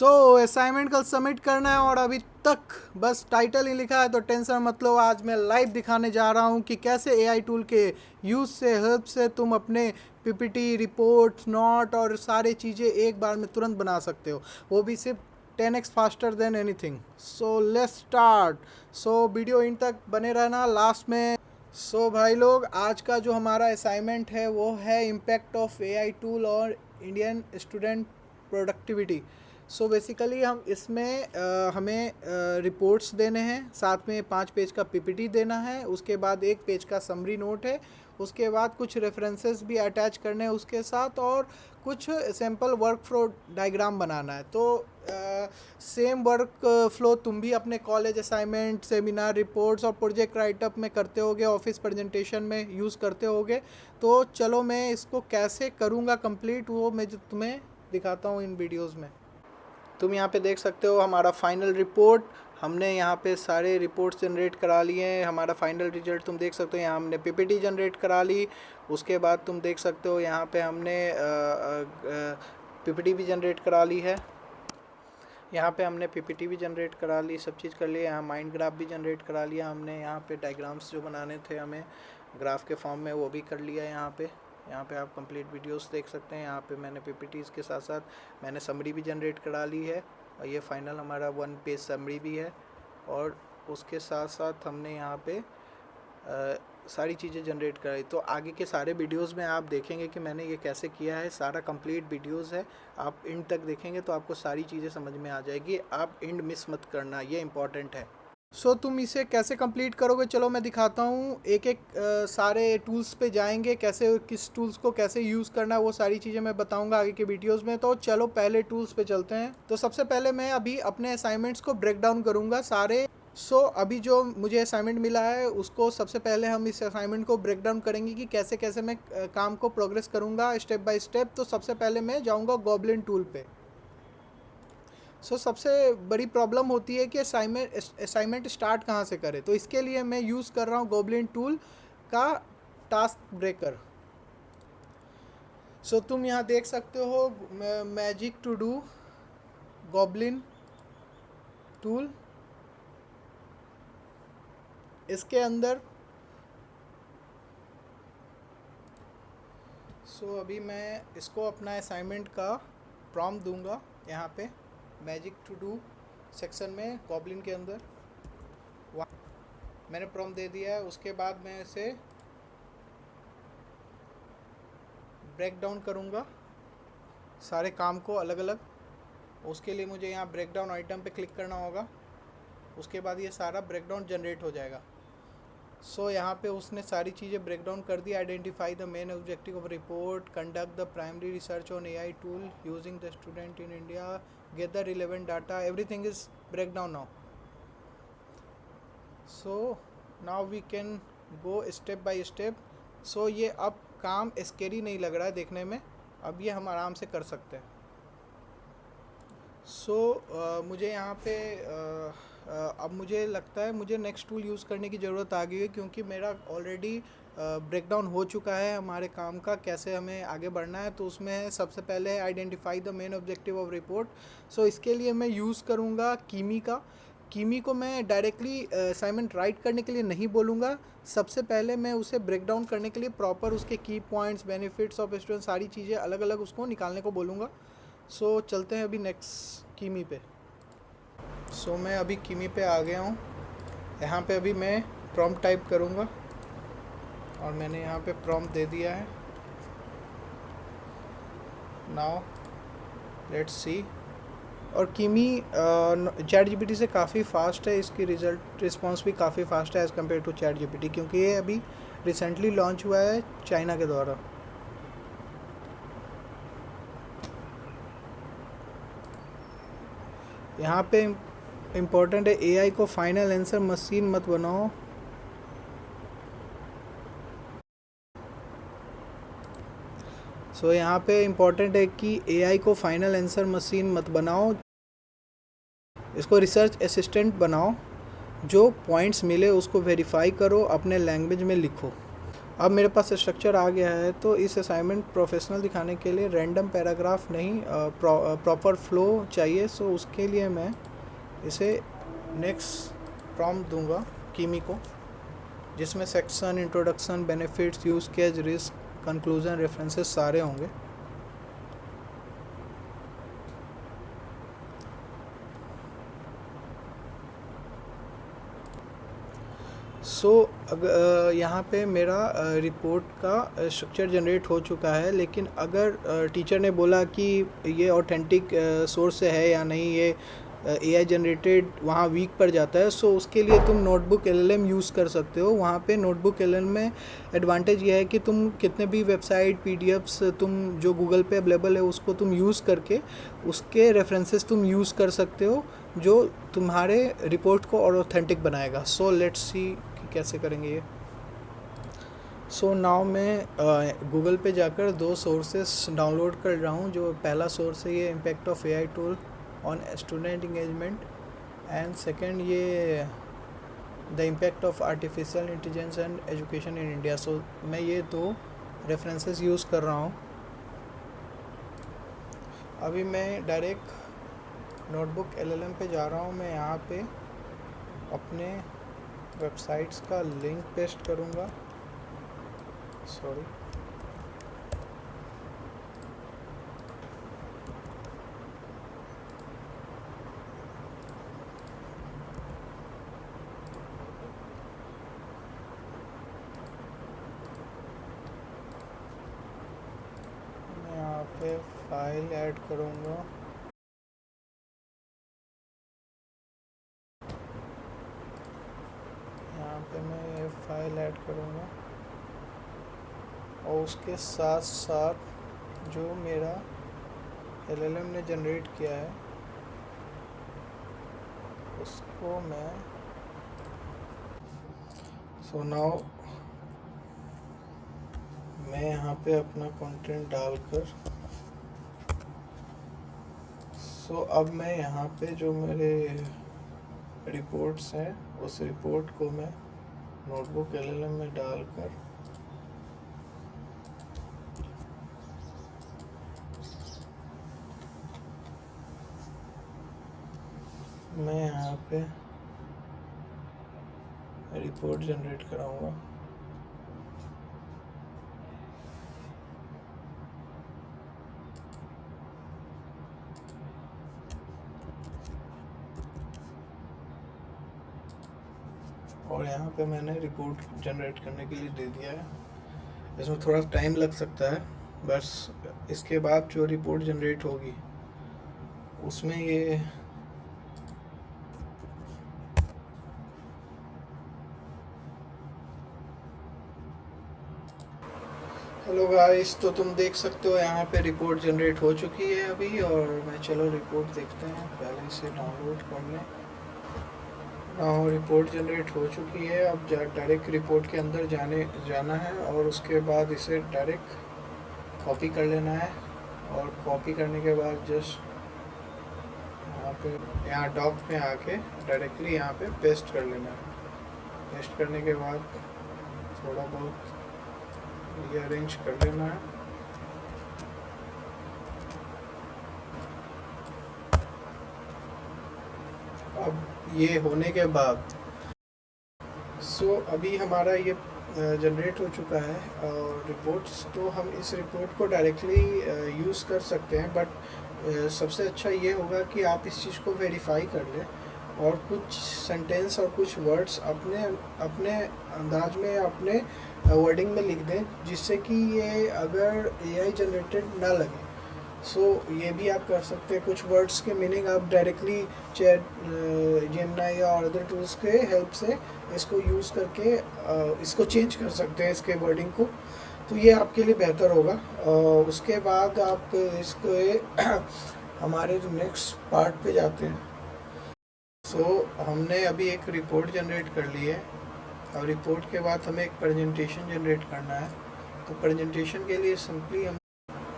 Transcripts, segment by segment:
Assignment कल submit करना है और अभी तक बस टाइटल ही लिखा है, तो टेंशन मत लो। आज मैं लाइव दिखाने जा रहा हूँ कि कैसे एआई टूल के यूज़ से हेल्प से तुम अपने पीपीटी, रिपोर्ट, नोट और सारी चीज़ें एक बार में तुरंत बना सकते हो, वो भी सिर्फ 10x faster than anything. So let's start. Video इन तक बने रहना लास्ट में। भाई लोग, आज का जो हमारा असाइनमेंट है वो है इम्पैक्ट ऑफ एआई टूल और इंडियन स्टूडेंट प्रोडक्टिविटी। बेसिकली हम इसमें हमें रिपोर्ट्स देने हैं, साथ में 5 पेज का पीपीटी देना है, उसके बाद 1 पेज का समरी नोट है, उसके बाद कुछ रेफरेंसेस भी अटैच करने हैं उसके साथ, और कुछ सैम्पल वर्क फ्लो डायग्राम बनाना है। तो सेम वर्क फ्लो तुम भी अपने कॉलेज असाइनमेंट, सेमिनार रिपोर्ट्स और प्रोजेक्ट राइटअप में करते होगे, ऑफिस प्रेजेंटेशन में यूज़ करते होगे। तो चलो मैं इसको कैसे करूँगा कंप्लीट, वो मैं जो तुम्हें दिखाता हूँ इन वीडियोज़ में। तुम यहाँ पे देख सकते हो हमारा फाइनल रिपोर्ट। हमने यहाँ पे सारे रिपोर्ट्स जनरेट करा लिए हैं। हमारा फाइनल रिजल्ट तुम देख सकते हो, यहाँ हमने पीपीटी जनरेट करा ली। उसके बाद तुम देख सकते हो यहाँ पे हमने पीपीटी भी जनरेट करा ली है। यहाँ पे हमने पीपीटी भी जनरेट करा ली, सब चीज़ कर लिया। यहाँ माइंड ग्राफ भी जनरेट करा लिया हमने। यहाँ पे डायग्राम्स जो बनाने थे हमें ग्राफ के फॉर्म में, वो भी कर लिया है। यहाँ पे आप कंप्लीट वीडियोस देख सकते हैं। यहाँ पे मैंने पीपीटीज़ के साथ साथ मैंने समरी भी जनरेट करा ली है, और ये फाइनल हमारा 1 पेज समरी भी है। और उसके साथ साथ हमने यहाँ पे सारी चीज़ें जनरेट कराई। तो आगे के सारे वीडियोस में आप देखेंगे कि मैंने ये कैसे किया है। सारा कंप्लीट वीडियोस है, आप एंड तक देखेंगे तो आपको सारी चीज़ें समझ में आ जाएगी। आप एंड मिस मत करना, ये इम्पॉर्टेंट है। तुम इसे कैसे कंप्लीट करोगे, चलो मैं दिखाता हूँ। एक एक सारे टूल्स पे जाएंगे, कैसे किस टूल्स को कैसे यूज़ करना है वो सारी चीज़ें मैं बताऊँगा आगे के वीडियोस में। तो चलो पहले टूल्स पे चलते हैं। तो सबसे पहले मैं अभी अपने असाइनमेंट्स को ब्रेक डाउन करूँगा सारे। अभी जो मुझे असाइनमेंट मिला है उसको सबसे पहले हम इस असाइनमेंट को ब्रेक डाउन करेंगे कि कैसे कैसे मैं काम को प्रोग्रेस करूँगा स्टेप बाय स्टेप। तो सबसे पहले मैं जाऊँगा गॉबलिन टूल पे। सबसे बड़ी प्रॉब्लम होती है कि असाइनमेंट स्टार्ट कहाँ से करें। तो इसके लिए मैं यूज़ कर रहा हूँ गॉबलिन टूल का टास्क ब्रेकर। तुम यहाँ देख सकते हो magic to do goblin tool. इसके अंदर अभी मैं इसको अपना असाइनमेंट का प्रॉम्प्ट दूंगा। यहाँ पे मैजिक टू डू सेक्शन में गॉबलिन के अंदर मैंने प्रॉम्प्ट दे दिया है। उसके बाद मैं इसे ब्रेक डाउन करूँगा सारे काम को अलग अलग। उसके लिए मुझे यहाँ ब्रेक डाउन आइटम पे क्लिक करना होगा। उसके बाद ये सारा ब्रेक डाउन जनरेट हो जाएगा। यहाँ पे उसने सारी चीज़ें ब्रेक डाउन कर दी। Identify the main objective of report, conduct the primary research on AI tool using the student in India, gather relevant data, everything is break down now. Now we can go step by step. ये अब काम scary नहीं लग रहा है देखने में, अब ये हम आराम से कर सकते हैं। मुझे यहाँ पे अब मुझे लगता है मुझे नेक्स्ट टूल यूज़ करने की ज़रूरत आ गई है, क्योंकि मेरा ऑलरेडी ब्रेक डाउन हो चुका है हमारे काम का, कैसे हमें आगे बढ़ना है। तो उसमें सबसे पहले है identify the main objective of report. इसके लिए मैं यूज़ करूँगा कीमी का। कीमी को मैं डायरेक्टली असाइनमेंट राइट करने के लिए नहीं बोलूँगा। सबसे पहले मैं उसे ब्रेक डाउन करने के लिए प्रॉपर उसके की पॉइंट्स, बेनिफिट्स ऑफ स्टूडेंट, सारी चीज़ें अलग अलग उसको निकालने को बोलूँगा। चलते हैं अभी नेक्स्ट कीमी पे। मैं अभी कीमी पे आ गया हूँ। यहाँ पे अभी मैं प्रॉम्प्ट टाइप करूँगा, और मैंने यहाँ पे प्रॉम्प्ट दे दिया है। Now let's see. और कीमी चैट जीपीटी से काफ़ी फास्ट है, इसकी रिस्पॉन्स भी काफ़ी फास्ट है as compare to chat GPT, क्योंकि ये अभी रिसेंटली लॉन्च हुआ है चाइना के द्वारा। यहाँ पे इम्पोर्टेंट है एआई को फाइनल आंसर मशीन मत बनाओ। यहाँ पे इम्पोर्टेंट है कि एआई को फाइनल आंसर मशीन मत बनाओ, इसको रिसर्च असिस्टेंट बनाओ। जो पॉइंट्स मिले उसको वेरीफाई करो, अपने लैंग्वेज में लिखो। अब मेरे पास स्ट्रक्चर आ गया है, तो इस असाइनमेंट प्रोफेशनल दिखाने के लिए रैंडम पैराग्राफ नहीं, प्रॉपर फ्लो चाहिए। सो उसके लिए मैं इसे नेक्स्ट प्रॉम्प्ट दूंगा कीमी को, जिसमें section, introduction, benefits, use case, risk, conclusion, references सारे होंगे। अगर यहाँ पे मेरा रिपोर्ट का स्ट्रक्चर जनरेट हो चुका है, लेकिन अगर टीचर ने बोला कि ये ऑथेंटिक सोर्स से है या नहीं, ये एआई जनरेटेड, वहाँ वीक पड़ जाता है। सो उसके लिए तुम नोटबुक एलएलएम यूज़ कर सकते हो। वहाँ पे नोटबुक एलएलएम में एडवांटेज ये है कि तुम कितने भी वेबसाइट, पीडीएफ्स तुम जो गूगल पे अवेलेबल है उसको तुम यूज़ करके उसके रेफरेंसेस तुम यूज़ कर सकते हो, जो तुम्हारे रिपोर्ट को और ऑथेंटिक बनाएगा। सो लेट्स सी कि कैसे करेंगे ये। सो नाउ मैं गूगल पे जाकर 2 सोर्सेस डाउनलोड कर रहा हूँ। जो पहला सोर्स है ये impact of AI tool on student engagement, and second ये the impact of artificial intelligence and education in India. So मैं ये 2 रेफरेंसेस यूज़ कर रहा हूँ। अभी मैं डायरेक्ट नोटबुक एलएलएम पे जा रहा हूँ। मैं यहाँ पे अपने वेबसाइट्स का लिंक पेस्ट करूँगा। सॉरी, मैं यहाँ पे फाइल ऐड करूँगा। यहाँ पे मैं ये फाइल ऐड करूँगा और उसके साथ साथ जो मेरा एलएलएम ने जनरेट किया है उसको मैं नाउ मैं यहाँ पे अपना कंटेंट डालकर अब मैं यहाँ पे जो मेरे रिपोर्ट्स हैं उस रिपोर्ट को मैं नोटबुक एलएलएम में डालकर मैं यहाँ पे रिपोर्ट जनरेट कराऊंगा। और यहाँ पे मैंने रिपोर्ट जनरेट करने के लिए दे दिया है। इसमें थोड़ा टाइम लग सकता है, बस इसके बाद जो रिपोर्ट जनरेट होगी उसमें ये हेलो गाइस, तो तुम देख सकते हो यहाँ पे रिपोर्ट जनरेट हो चुकी है अभी। और मैं चलो रिपोर्ट देखते हैं, पहले इसे डाउनलोड कर लें। रिपोर्ट जनरेट हो चुकी है। अब डायरेक्ट रिपोर्ट के अंदर जाना है और उसके बाद इसे डायरेक्ट कॉपी कर लेना है। और कॉपी करने के बाद जस्ट यहाँ डॉक में आके डायरेक्टली यहाँ पे पेस्ट कर लेना है। पेस्ट करने के बाद थोड़ा बहुत ये अरेंज कर लेना है। अब ये होने के बाद अभी हमारा ये जनरेट हो चुका है और रिपोर्ट्स, तो हम इस रिपोर्ट को डायरेक्टली यूज़ कर सकते हैं। बट सबसे अच्छा ये होगा कि आप इस चीज़ को वेरीफाई कर लें और कुछ सेंटेंस और कुछ वर्ड्स अपने अपने अंदाज में, अपने वर्डिंग में लिख दें, जिससे कि ये अगर एआई जनरेटेड ना लगे। ये भी आप कर सकते हैं। कुछ वर्ड्स के मीनिंग आप डायरेक्टली चैट, जेमिनी या और अदर टूल्स के हेल्प से इसको यूज़ करके इसको चेंज कर सकते हैं, इसके वर्डिंग को। तो ये आपके लिए बेहतर होगा। उसके बाद आप इसको हमारे जो नेक्स्ट पार्ट पे जाते हैं। हमने अभी एक रिपोर्ट जनरेट कर ली है और रिपोर्ट के बाद हमें एक प्रेजेंटेशन जनरेट करना है। तो प्रेजेंटेशन के लिए सिंपली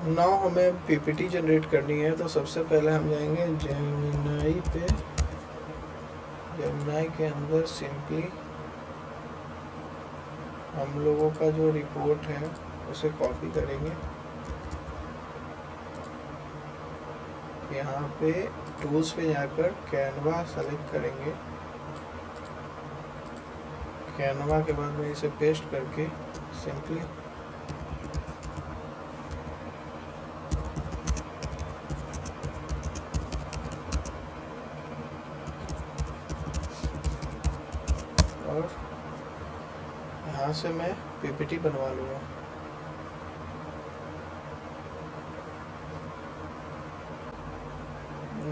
हमें पीपीटी जनरेट करनी है। तो सबसे पहले हम जाएंगे जेमिनी पे। जेमिनी के अंदर सिंपली हम लोगों का जो रिपोर्ट है उसे कॉपी करेंगे, यहाँ पे टूल्स पे जाकर कैनवा सेलेक्ट करेंगे। कैनवा के बाद में इसे पेस्ट करके सिंपली और यहाँ से मैं पीपीटी बनवा लूँगा।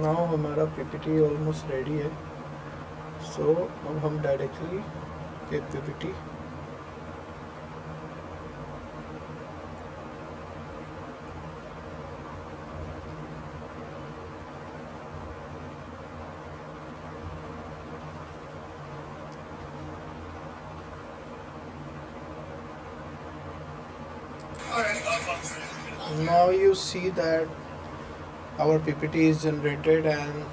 नाउ हमारा पीपीटी ऑलमोस्ट रेडी है। सो अब हम डायरेक्टली एक PPT now you see that our PPT is generated and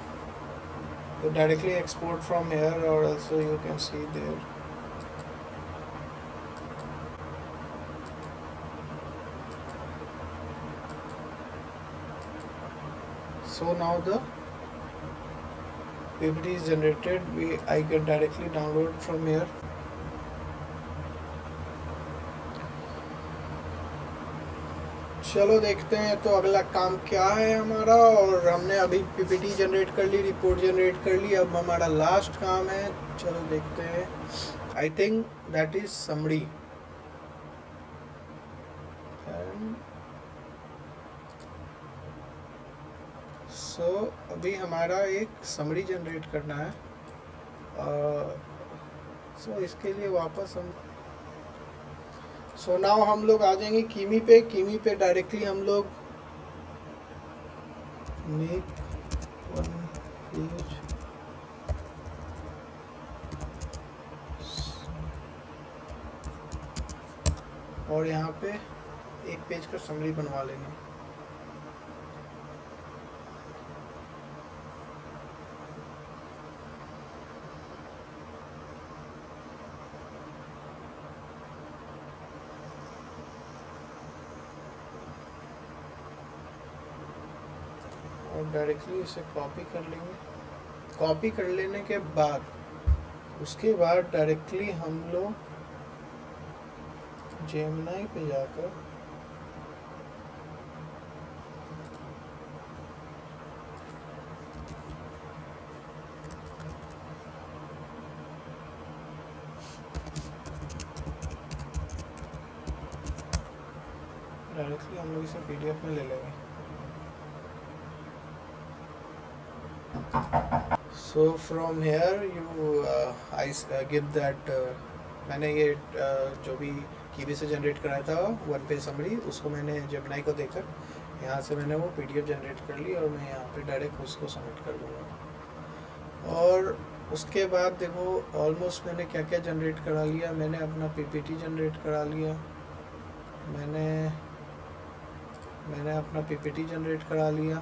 you directly export from here, or also you can see there. So now the PPT is generated. I can directly download from here. चलो देखते हैं तो अगला काम क्या है हमारा। और हमने अभी पीपीटी जनरेट कर ली, रिपोर्ट जनरेट कर ली, अब हमारा लास्ट काम है। चलो देखते हैं। I think that is summary. So अभी हमारा एक समरी जनरेट करना है। सो इसके लिए वापस हम नाउ हम लोग आ जाएंगे कीमी पे। कीमी पे डायरेक्टली हम लोग मेक वन पेज, और यहाँ पे एक पेज का समरी बनवा लेंगे। और डायरेक्टली इसे कॉपी कर लेंगे। कॉपी कर लेने के बाद उसके बाद डायरेक्टली हम लोग जेमिनी पे जाकर डायरेक्टली हम लोग इसे पीडीएफ में ले लेंगे। So from here you I give that मैंने ये जो भी कीबी से जनरेट कराया था वन पेज समरी, उसको मैंने जेमिनी को देकर यहाँ से मैंने वो पीडीएफ जनरेट कर ली और मैं यहाँ पे डायरेक्ट उसको सबमिट कर दूँगा। और उसके बाद देखो ऑलमोस्ट मैंने क्या क्या जनरेट करा लिया। मैंने अपना पीपीटी जनरेट करा लिया, मैंने अपना पीपीटी जनरेट करा लिया,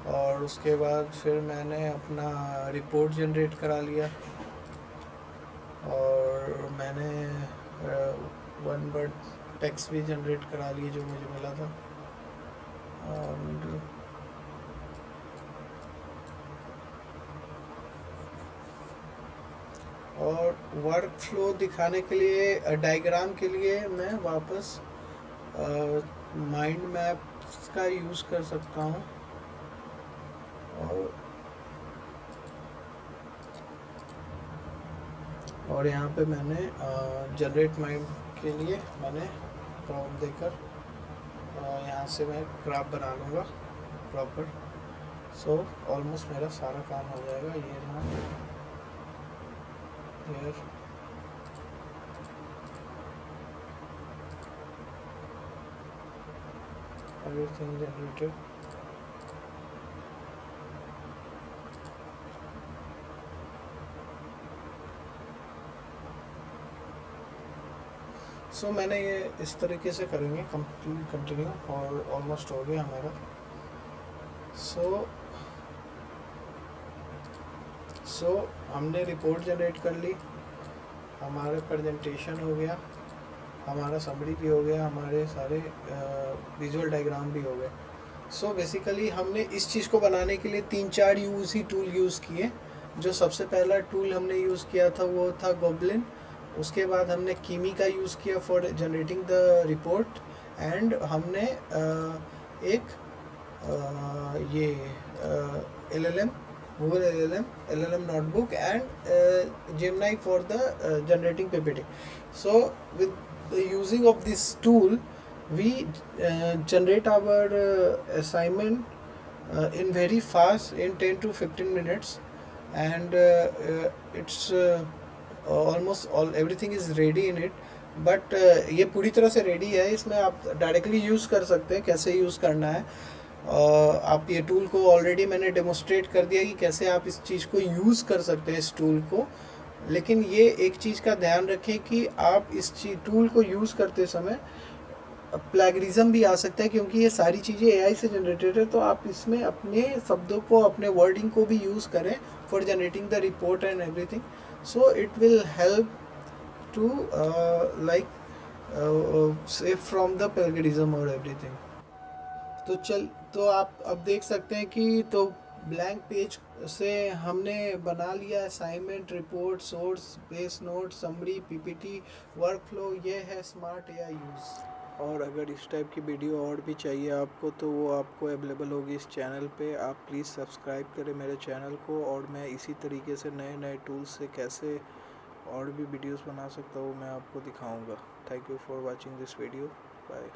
और उसके बाद फिर मैंने अपना रिपोर्ट जनरेट करा लिया, और मैंने वन वर्ड टेक्स्ट भी जनरेट करा लिए जो मुझे मिला था। और वर्क फ्लो दिखाने के लिए डायग्राम के लिए मैं वापस माइंड मैप्स का यूज़ कर सकता हूँ। और यहाँ पे मैंने जनरेट माइंड के लिए मैंने प्रॉम्प्ट देकर यहाँ से मैं ग्राफ बना लूँगा प्रॉपर। सो ऑलमोस्ट मेरा सारा काम हो जाएगा। ये रहा here everything generated। सो मैंने ये इस तरीके से करेंगे कंटिन्यू, और ऑलमोस्ट हो गया हमारा। सो हमने रिपोर्ट जनरेट कर ली, हमारे प्रेजेंटेशन हो गया, हमारा समरी भी हो गया, हमारे सारे विजुअल डायग्राम भी हो गए। सो बेसिकली हमने इस चीज़ को बनाने के लिए 3-4 ही टूल यूज़ किए। जो सबसे पहला टूल हमने यूज़ किया था वो था गोबलिन। उसके बाद हमने कीमी का यूज़ किया for generating the report, and हमने एक ये LLM, Google LLM notebook and Gemini for the generating PPT. So with the using of this tool, we generate our assignment in very fast, in 10 to 15 minutes, and it's almost all everything is ready in it. But ये पूरी तरह से ready है, इसमें आप directly use कर सकते हैं। कैसे यूज़ करना है, आप ये टूल को ऑलरेडी मैंने डेमोस्ट्रेट कर दिया कि कैसे आप इस चीज़ को यूज़ कर सकते हैं, इस टूल को। लेकिन ये एक चीज़ का ध्यान रखें कि आप इस टूल को यूज़ करते समय प्लैगरिज्म भी आ सकता है, क्योंकि ये सारी चीज़ें AI से जनरेटेड है। तो आप इसमें अपने शब्दों को, अपने वर्डिंग को भी यूज़ करें for generating the report and everything. So it will help to save from the plagiarism और एवरीथिंग। तो आप अब देख सकते हैं कि तो ब्लैंक पेज से हमने बना लिया assignment, report, source, base note, summary, PPT, workflow. ये है स्मार्ट AI यूज़। और अगर इस टाइप की वीडियो और भी चाहिए आपको, तो वो आपको अवेलेबल होगी इस चैनल पे। आप प्लीज़ सब्सक्राइब करें मेरे चैनल को, और मैं इसी तरीके से नए नए टूल्स से कैसे और भी वीडियोस बना सकता हूँ मैं आपको दिखाऊंगा। Thank you for watching this video. Bye.